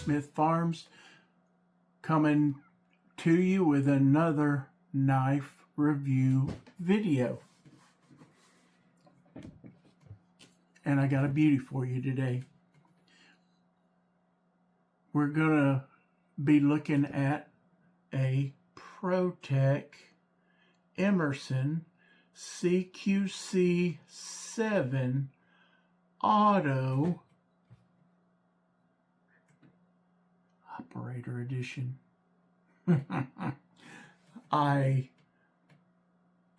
Smith Farms, coming to you with another knife review video. And I got a beauty for you today. We're gonna be looking at a Protech Emerson CQC7 Operator edition. I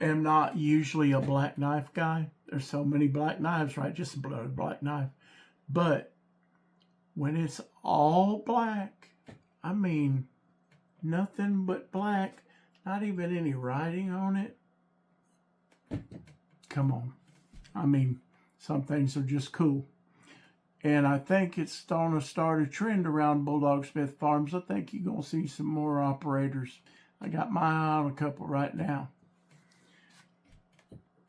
am not usually a black knife guy. There's so many black knives, right? Just a black knife. But when it's all black, I mean, nothing but black, not even any writing on it. Come on. I mean, some things are just cool. And I think it's starting to start a trend around Bulldog Smith Farms. I think you're going to see some more operators. I got my eye on a couple right now.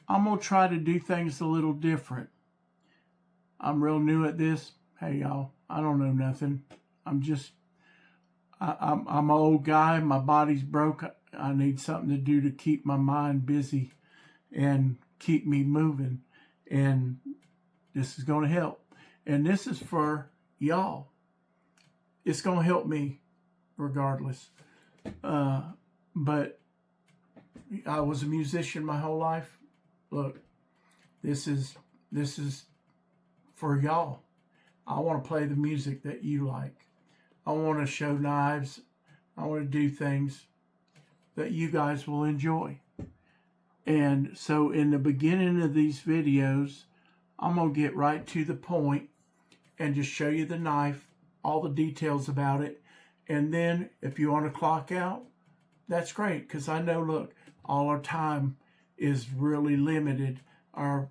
I'm going to try to do things a little different. I'm real new at this. Hey, y'all, I don't know nothing. I'm an old guy. My body's broke. I need something to do to keep my mind busy and keep me moving. And this is going to help. And this is for y'all. It's going to help me regardless. But I was a musician my whole life. Look, this is for y'all. I want to play the music that you like. I want to show knives. I want to do things that you guys will enjoy. And so in the beginning of these videos, I'm going to get right to the point and just show you the knife, all the details about it. And then if you want to clock out, that's great, because I know, look, all our time is really limited. Our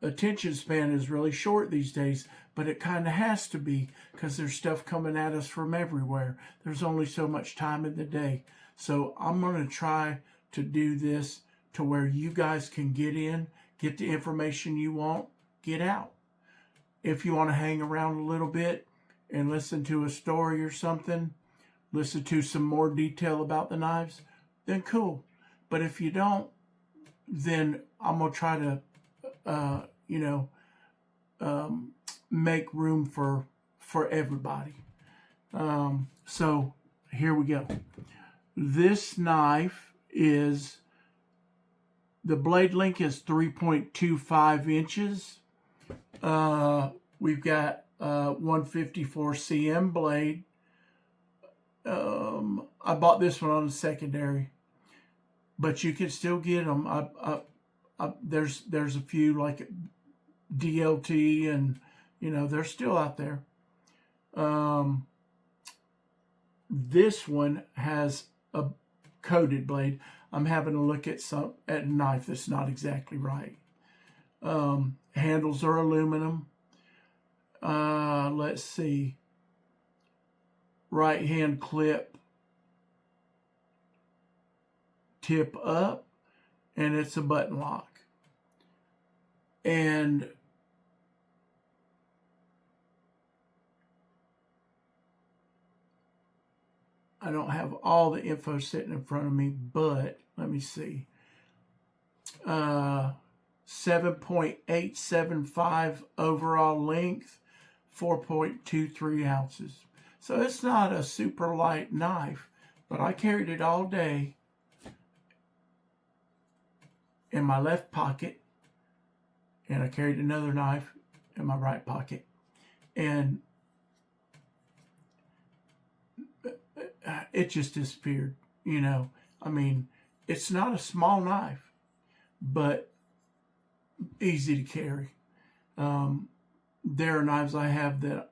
attention span is really short these days, but it kind of has to be, because there's stuff coming at us from everywhere. There's only so much time in the day. So I'm going to try to do this to where you guys can get in, get the information you want, get out. If you want to hang around a little bit and listen to a story or something, listen to some more detail about the knives, then cool. But if you don't, then I'm going to try to, make room for everybody. So here we go. This knife is, the blade length is 3.25 inches. We've got 154 cm blade. I bought this one on the secondary, but you can still get them. There's a few like DLT, and they're still out there. This one has a coated blade. I'm having a look at a knife that's not exactly right. Handles are aluminum. Let's see. Right hand clip, tip up, and it's a button lock. And I don't have all the info sitting in front of me, but let me see. 7.875 overall length, 4.23 ounces. So it's not a super light knife, but I carried it all day in my left pocket, and I carried another knife in my right pocket. And it just disappeared, I mean, it's not a small knife, but easy to carry. There are knives I have that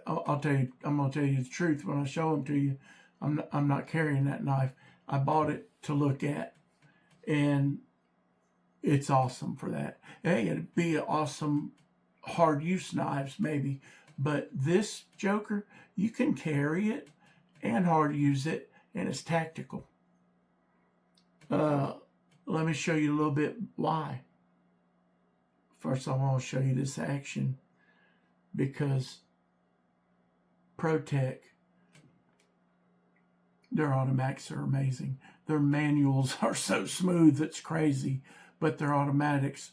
I'll tell you, I'm going to tell you the truth when I show them to you. I'm not carrying that knife. I bought it to look at, and it's awesome for that. Hey, it'd be an awesome hard use knives maybe, but this joker, you can carry it and hard use it, and it's tactical. Let me show you a little bit why. First, I want to show you this action, because Protech, their automatics are amazing. Their manuals are so smooth, it's crazy. But their automatics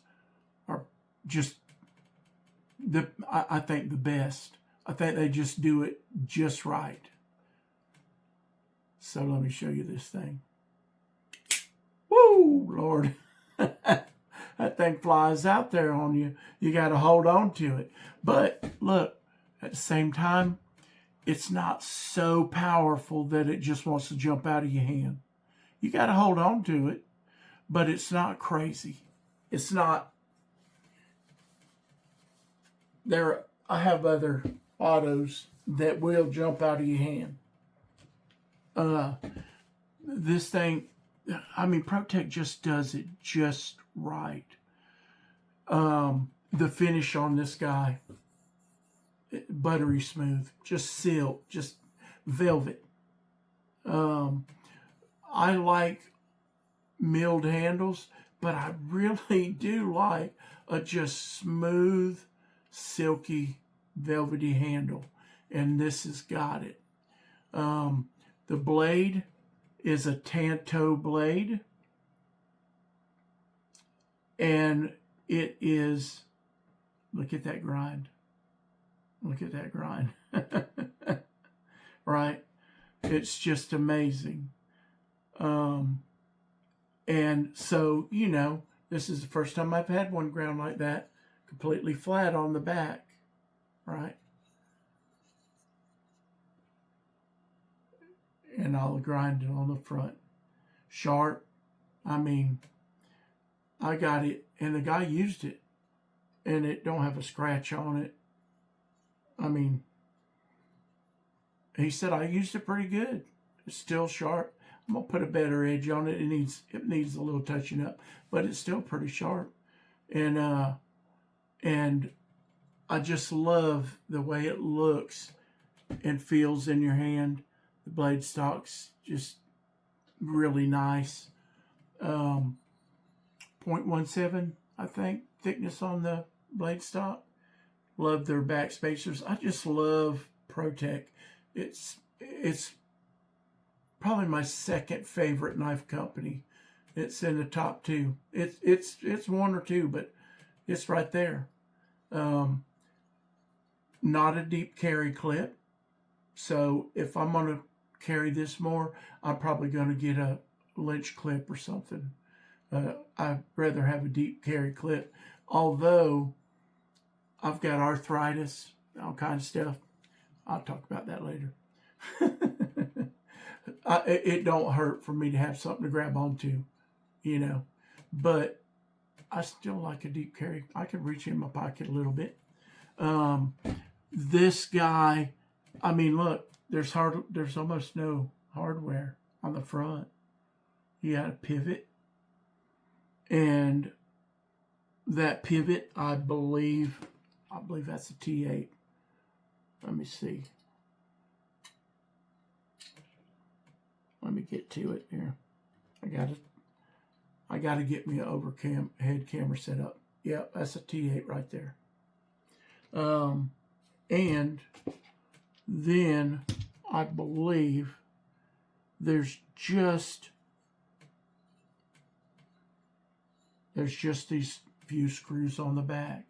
are just, I think, the best. I think they just do it just right. So let me show you this thing. Woo, Lord. That thing flies out there on you. You got to hold on to it. But look, at the same time, it's not so powerful that it just wants to jump out of your hand. You got to hold on to it, but it's not crazy. It's not. I have other autos that will jump out of your hand. This thing, I mean, Protech just does it just right. The finish on this guy, buttery smooth, just silk, just velvet. I like milled handles, but I really do like a just smooth, silky, velvety handle, and this has got it. The blade is a Tanto blade, and it is, look at that grind. Look at that grind. Right? It's just amazing. And so, you know, this is the first time I've had one ground like that, completely flat on the back, right? And I'll grind it on the front. Sharp. I mean, I got it, and the guy used it, and it don't have a scratch on it. I mean, he said I used it pretty good. It's still sharp. I'm gonna put a better edge on it. It needs a little touching up, but it's still pretty sharp. And I just love the way it looks and feels in your hand. The blade stock's just really nice. 0.17, I think, thickness on the blade stock. Love their back spacers. I just love Protech. It's probably my second favorite knife company. It's in the top two. It's one or two, but it's right there. Not a deep carry clip. So if I'm going to carry this more, I'm probably going to get a Lynch clip or something. I'd rather have a deep carry clip. Although I've got arthritis, all kinds of stuff. I'll talk about that later. It don't hurt for me to have something to grab onto, you know. But I still like a deep carry. I can reach in my pocket a little bit. This guy, I mean, look, there's almost no hardware on the front. You got a pivot, and that pivot, I believe that's a T8. Let me see. Let me get to it here. I gotta get me an head camera set up. Yeah, that's a T8 right there. And then I believe there's just these few screws on the back.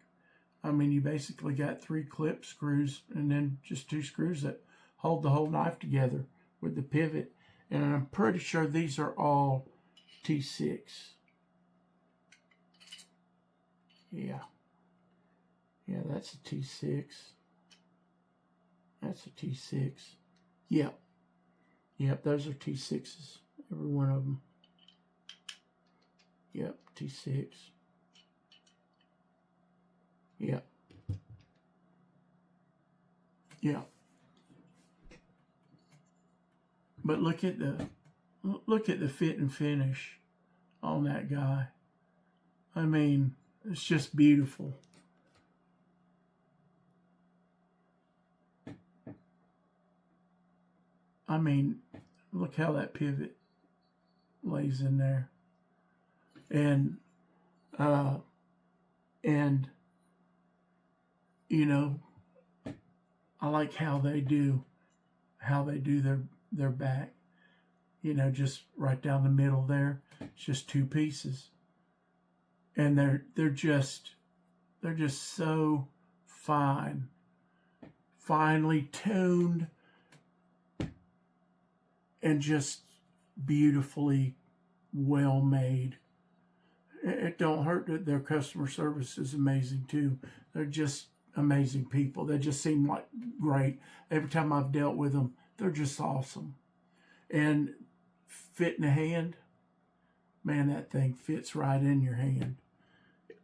I mean, you basically got 3 clip screws and then just 2 screws that hold the whole knife together with the pivot. And I'm pretty sure these are all T6. Yeah. Yeah, that's a T6. That's a T6. Yep. Yep, those are T6s. Every one of them. Yep, T6. Yep. Yeah. But look at the fit and finish on that guy. I mean, it's just beautiful. I mean, look how that pivot lays in there. And you know, I like how they do their back. You know, just right down the middle there. It's just two pieces. And they're just so fine. Finely tuned and just beautifully well made. It don't hurt that their customer service is amazing too. They're just amazing people. They just seem like great. Every time I've dealt with them, they're just awesome. And fit in the hand, man, that thing fits right in your hand.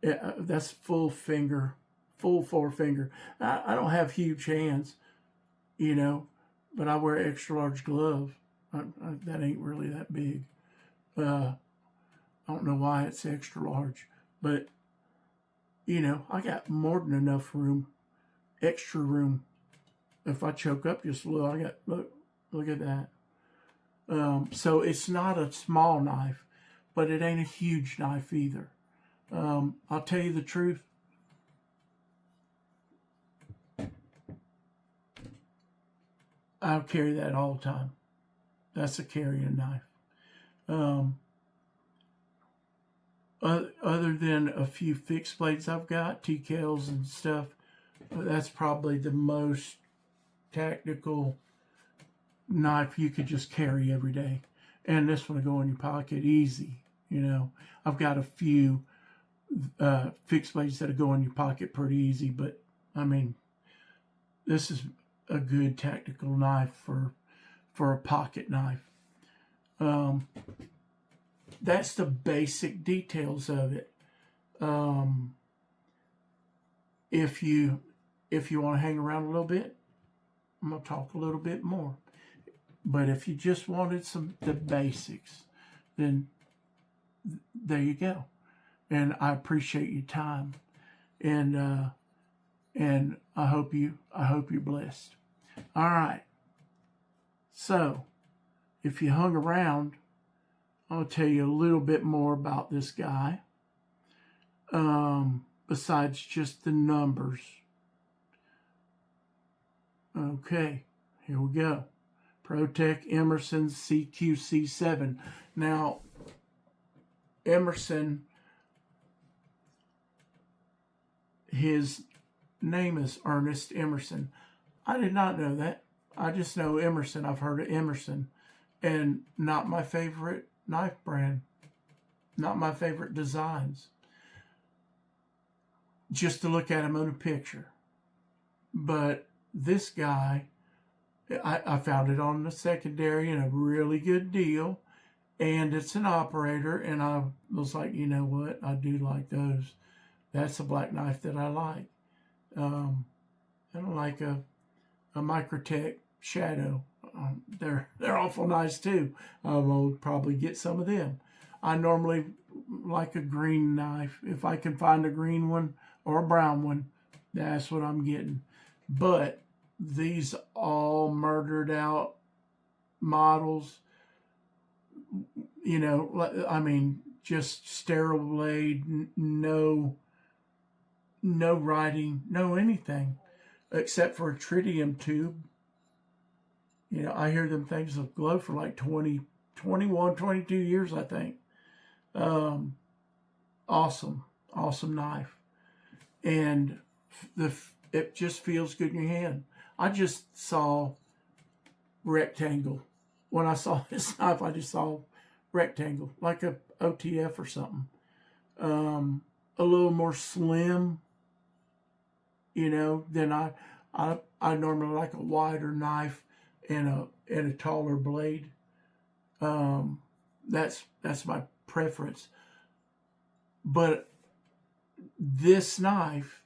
That's full forefinger. I don't have huge hands, you know, but I wear extra large glove. That ain't really that big. I don't know why it's extra large, but you know, I got more than enough room, extra room. If I choke up just a little, I got, look at that. So it's not a small knife, but it ain't a huge knife either. I'll tell you the truth. I'll carry that all the time. That's a carrying knife. Other than a few fixed blades I've got, TKLs and stuff, that's probably the most tactical knife you could just carry every day. And this one will go in your pocket easy, you know. I've got a few fixed blades that'll go in your pocket pretty easy, but I mean, this is a good tactical knife for a pocket knife. That's the basic details of it. If you want to hang around a little bit, I'm gonna talk a little bit more. But if you just wanted the basics, then there you go. And I appreciate your time, and I hope you're blessed. All right. So, if you hung around, I'll tell you a little bit more about this guy. Besides just the numbers. Okay, here we go. Protech Emerson CQC7. Now, Emerson, his name is Ernest Emerson. I did not know that. I just know Emerson. I've heard of Emerson. And not my favorite knife brand. Not my favorite designs. Just to look at him on a picture. But this guy, I found it on the secondary in a really good deal. And it's an operator. And I was like, you know what? I do like those. That's a black knife that I like. I don't like a Microtech Shadow. They're awful nice too. I will probably get some of them. I normally like a green knife. If I can find a green one or a brown one, that's what I'm getting. But these all murdered out models, you know, I mean, just sterile blade, no writing, no anything, except for a tritium tube. You know, I hear them things will glow for like 20, 21, 22 years, I think. Awesome knife. And it just feels good in your hand. I just saw rectangle. When I saw this knife, I just saw rectangle, like a OTF or something. A little more slim, you know, than I normally like a wider knife and a taller blade. That's my preference. But this knife,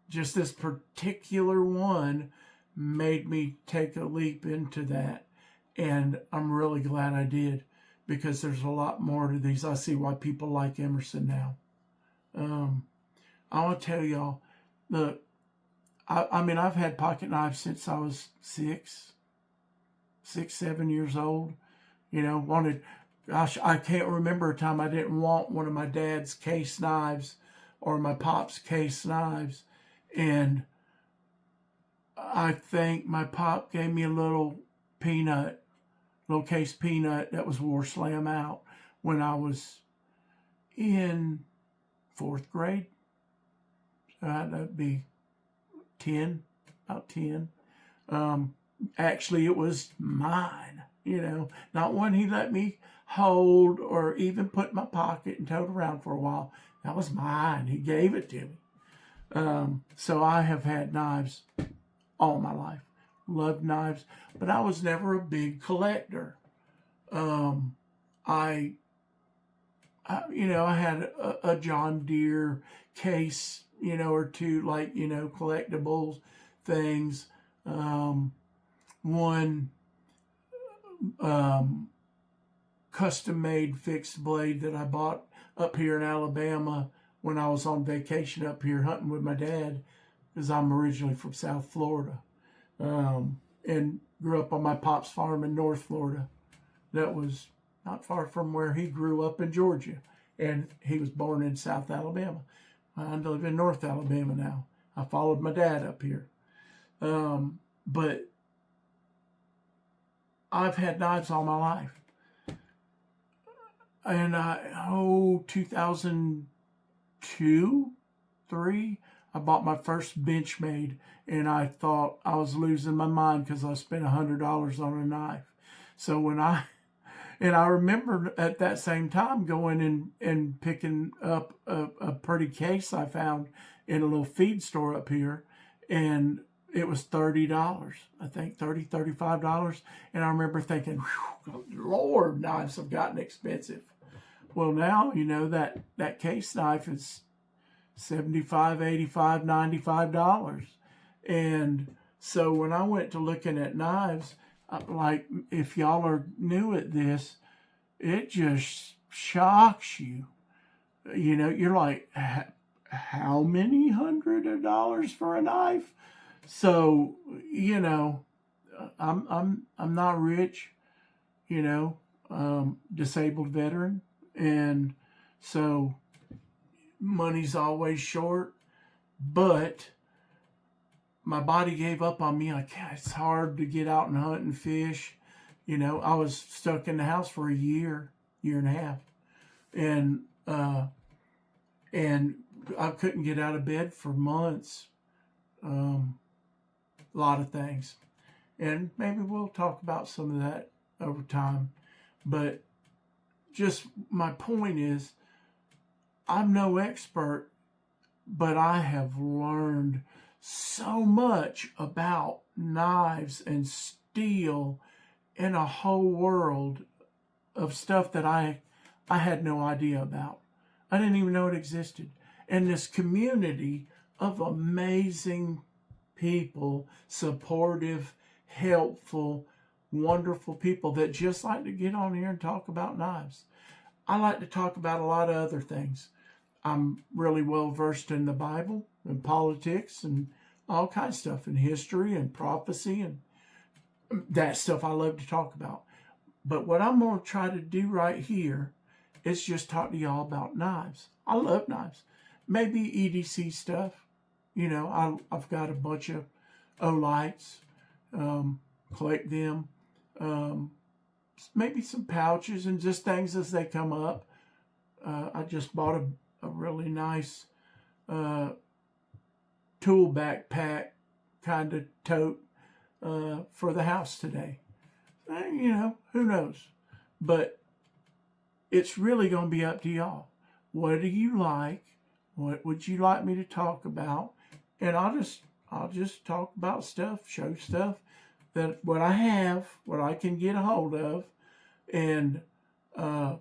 just this particular one, made me take a leap into that. And I'm really glad I did, because there's a lot more to these. I see why people like Emerson now. I want to tell y'all, look, I mean, I've had pocket knives since I was 7 years old. You know, gosh, I can't remember a time I didn't want one of my dad's case knives or my pop's case knives. And I think my pop gave me a little case peanut that was wore slam out when I was in 4th grade. So that'd be 10, about 10. Actually, it was mine, not one he let me hold or even put in my pocket and tote around for a while. That was mine. He gave it to me. So I have had knives all my life. Loved knives, but I was never a big collector. I had a John Deere case, or two, like, collectibles things. One custom-made fixed blade that I bought up here in Alabama when I was on vacation up here hunting with my dad, because I'm originally from South Florida, and grew up on my pop's farm in North Florida. That was not far from where he grew up in Georgia, and he was born in South Alabama. I live in North Alabama now. I followed my dad up here. But I've had knives all my life. And 2002, 3, I bought my first Benchmade, and I thought I was losing my mind because I spent $100 on a knife. So I remember at that same time going and picking up a pretty case I found in a little feed store up here, and it was $30, I think $35. And I remember thinking, Lord, knives have gotten expensive. Well, now, that case knife is $75, $85, $95. And so when I went to looking at knives, like, if y'all are new at this, it just shocks you. You're like, how many hundred of dollars for a knife? So, I'm not rich, disabled veteran. And so money's always short, but my body gave up on me. Like, it's hard to get out and hunt and fish. I was stuck in the house for a year and a half. And I couldn't get out of bed for months. A lot of things. And maybe we'll talk about some of that over time. But just my point is, I'm no expert, but I have learned so much about knives and steel and a whole world of stuff that I had no idea about. I didn't even know it existed. And this community of amazing people, supportive, helpful, wonderful people that just like to get on here and talk about knives. I like to talk about a lot of other things. I'm really well versed in the Bible and politics and all kinds of stuff, and history and prophecy, and that stuff I love to talk about. But what I'm going to try to do right here is just talk to y'all about knives. I love knives. Maybe EDC stuff. I've got a bunch of Olights, collect them. Maybe some pouches and just things as they come up. I just bought a really nice tool backpack kind of tote for the house today. Who knows? But it's really going to be up to y'all. What do you like? What would you like me to talk about? And I'll just talk about stuff, show stuff that what I have, what I can get a hold of, and I've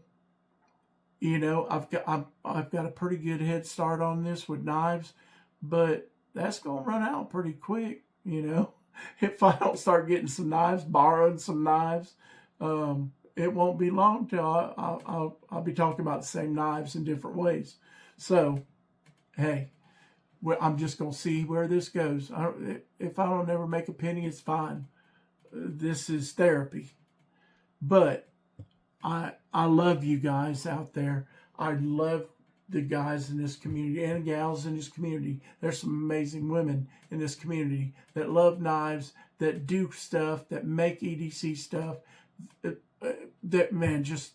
got a pretty good head start on this with knives, but that's gonna run out pretty quick. If I don't start getting some knives, borrowing some knives, it won't be long till I'll be talking about the same knives in different ways. So, hey. I'm just going to see where this goes. If I don't ever make a penny, it's fine. This is therapy. But I love you guys out there. I love the guys in this community and gals in this community. There's some amazing women in this community that love knives, that do stuff, that make EDC stuff. That, man, just,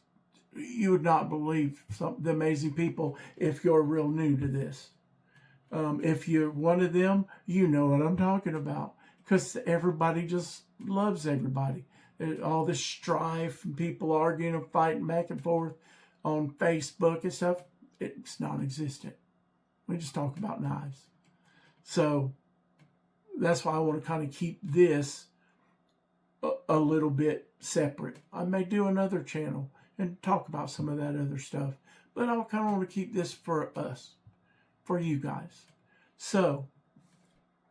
you would not believe the amazing people if you're real new to this. If you're one of them, you know what I'm talking about, because everybody just loves everybody. All this strife and people arguing and fighting back and forth on Facebook and stuff, it's non-existent. We just talk about knives. So that's why I want to kind of keep this a little bit separate. I may do another channel and talk about some of that other stuff, but I kind of want to keep this for us, for you guys. So,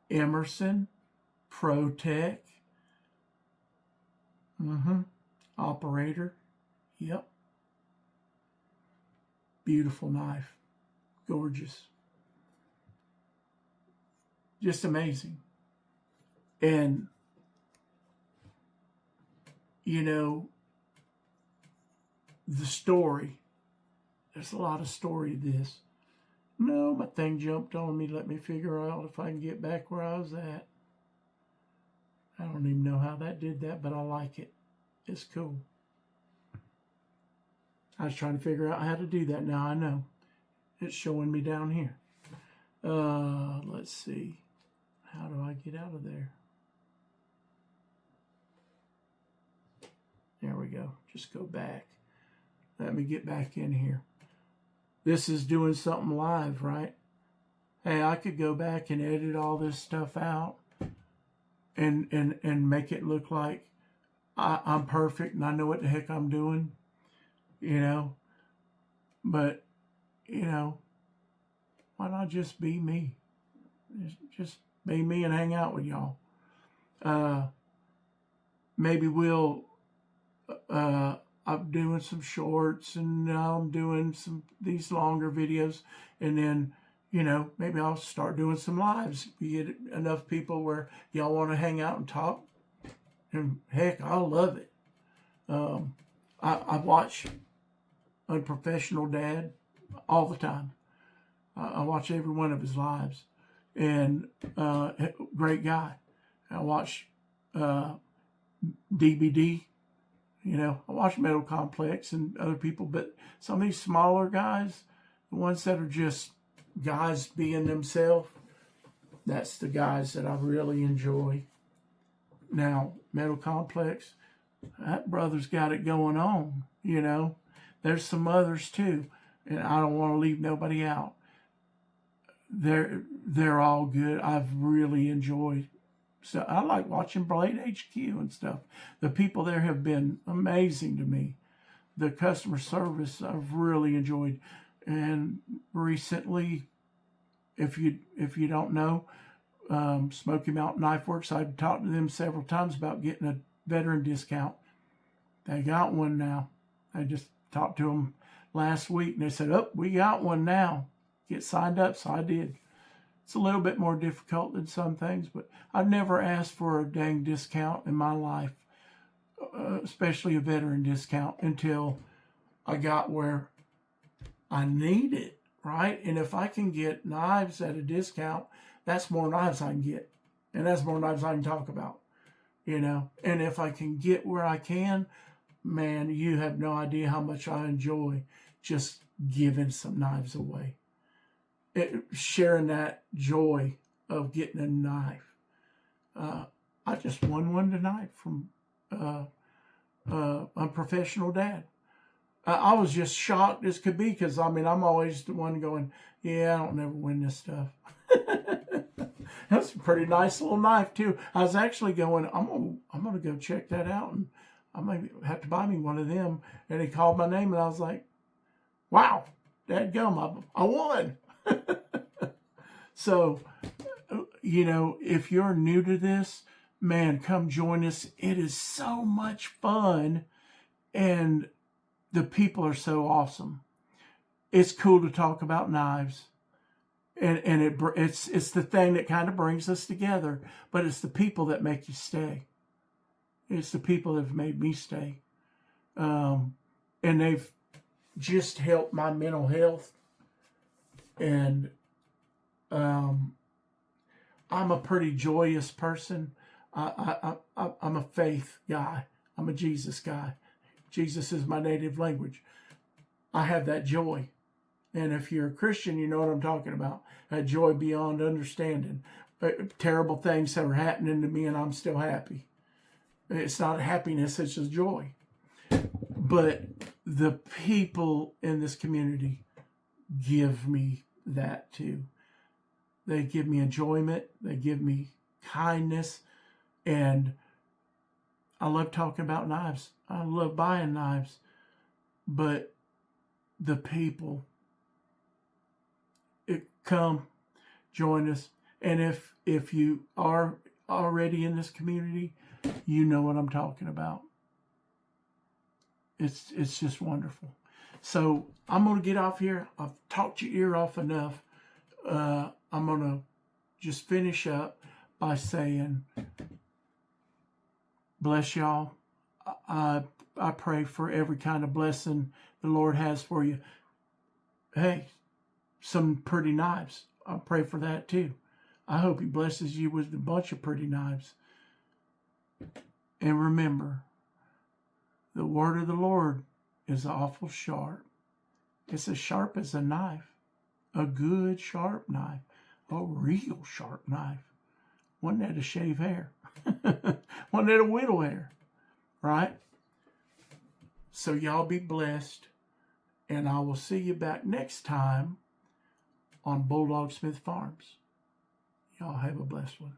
Emerson, Protech, Operator, yep. Beautiful knife, gorgeous, just amazing. And, you know, the story, there's a lot of story to this. No, my thing jumped on me. Let me figure out if I can get back where I was at. I don't even know how that did that, but I like it. It's cool. I was trying to figure out how to do that. Now I know. It's showing me down here. Let's see. How do I get out of there? There we go. Just go back. Let me get back in here. This is doing something live, right? Hey, I could go back and edit all this stuff out and make it look like I'm perfect and I know what the heck I'm doing, you know? But, you know, why not just be me? Just be me and hang out with y'all. Maybe we'll... I'm doing some shorts and now I'm doing these longer videos, and then, you know, maybe I'll start doing some lives. We get enough people where y'all want to hang out and talk, and heck, I'll love it. I watch Unprofessional Dad all the time. I watch every one of his lives, and great guy. I watch DBD. You know, I watch Metal Complex and other people, but some of these smaller guys, the ones that are just guys being themselves, that's the guys that I really enjoy. Now, Metal Complex, that brother's got it going on, you know. There's some others too, and I don't want to leave nobody out. They're all good. I've really enjoyed. So I like watching Blade HQ and stuff. The people there have been amazing to me. The customer service I've really enjoyed. And recently, if you don't know, Smoky Mountain Knife Works, I've talked to them several times about getting a veteran discount. They got one now. I just talked to them last week and they said, oh, we got one now. Get signed up. So I did. It's a little bit more difficult than some things, but I've never asked for a dang discount in my life, especially a veteran discount, until I got where I need it, right? And if I can get knives at a discount, that's more knives I can get, and that's more knives I can talk about, you know? And if I can get where I can, man, you have no idea how much I enjoy just giving some knives away. Sharing that joy of getting a knife. I just won one tonight from Unprofessional Dad. I was just shocked as could be, because I mean, I'm always the one going, yeah, I don't never win this stuff. That's a pretty nice little knife too. I was actually going, I'm gonna go check that out, and I might have to buy me one of them. And he called my name, and I was like, wow, dadgum, I won. So, you know, if you're new to this, man, come join us. It is so much fun, and the people are so awesome. It's cool to talk about knives, and it's the thing that kind of brings us together, but it's the people that make you stay. It's the people that have made me stay. And they've just helped my mental health And I'm a pretty joyous person. I'm a faith guy. I'm a Jesus guy. Jesus is my native language. I have that joy. And if you're a Christian, you know what I'm talking about. That joy beyond understanding. Terrible things that are happening to me and I'm still happy. It's not a happiness, it's just joy. But the people in this community give me that too. They give me enjoyment. They give me kindness. And I love talking about knives. I love buying knives. But the people, come join us. And if you are already in this community, you know what I'm talking about. It's just wonderful. So I'm going to get off here. I've talked your ear off enough. I'm going to just finish up by saying, bless y'all. I pray for every kind of blessing the Lord has for you. Hey, some pretty knives. I pray for that too. I hope He blesses you with a bunch of pretty knives. And remember, the word of the Lord is awful sharp. It's as sharp as a knife. A good sharp knife. A real sharp knife. One that'll shave hair. One that'll whittle hair. Right? So y'all be blessed. And I will see you back next time on Bulldog Smith Farms. Y'all have a blessed one.